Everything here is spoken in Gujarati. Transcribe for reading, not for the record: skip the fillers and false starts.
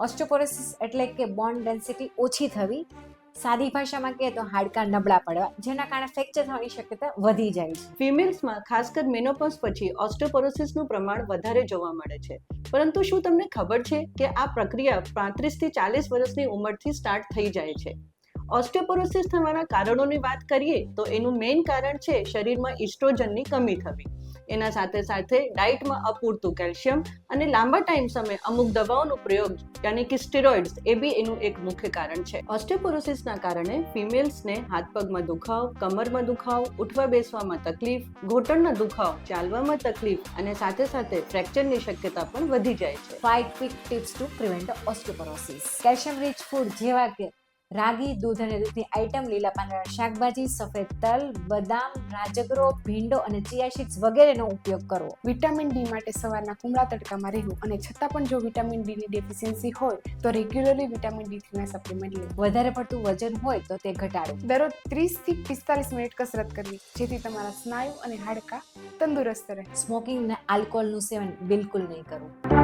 ઓસ્ટિયોપોરોસિસ એટલે કે બોન ડેન્સિટી ઓછી થવી, સાદી ભાષામાં કહીએ તો હાડકાં નબળા પડવા, જેના કારણે ફ્રેક્ચર થવાની શક્યતા વધી જાય છે. ફિમેલ્સમાં ખાસ કરી મેનોપોઝ પછી ઓસ્ટિયોપોરોસિસનું પ્રમાણ વધારે જોવા મળે છે. પરંતુ શું તમને ખબર છે કે આ પ્રક્રિયા 35 થી 40 વર્ષની ઉંમરથી સ્ટાર્ટ થઈ જાય છે? ઓસ્ટિયોપોરોસિસ થવાના કારણોની વાત કરીએ તો એનું મેઇન કારણ છે શરીરમાં ઇસ્ટ્રોજનની કમી થવી. એના સાથે સાથે ડાયટમાં અપૂરતું કેલ્શિયમ અને લાંબા ટાઈમ સમય અમુક દવાઓનો પ્રયોગ યાની કે સ્ટીરોઇડ્સ એ બી એનું એક મુખ્ય કારણ છે. ઓસ્ટિયોપોરોસિસના કારણે ફિમેલ્સને હાથ પગમાં દુખાવ, કમરમાં દુખાવ, ઉઠવા બેસવામાં તકલીફ, ઘૂંટણના દુખાવ, ચાલવામાં તકલીફ અને સાથે સાથે ફ્રેક્ચરની શક્યતા પણ વધી જાય છે. 5 quick tips to prevent osteoporosis. Calcium rich food જેવા કે રાગી, દૂધ અને દૂધની આઇટમ, લીલા પાંદડા શાકભાજી, સફેદ તલ, બદામ, રાજગરો, ભીંડો અને ચિયા સીડ્સ વગેરેનો ઉપયોગ કરવો. વિટામિન ડી માટે સવારના કુમળા તડકામાં રહેવું અને છતાં પણ જો વિટામિન ડી ની ડેફિશિયન્સી હોય તો રેગ્યુલરલી વિટામિન ડી ના સપ્લિમેન્ટ લેવું. વધારે પડતું વજન હોય તો તે ઘટાડવું. દરરોજ 30 થી 45 મિનિટ કસરત કરવી જેથી તમારા સ્નાયુ અને હાડકાં તંદુરસ્ત રહે. સ્મોકિંગ અને આલ્કોહોલનું સેવન બિલકુલ નહીં કરવું.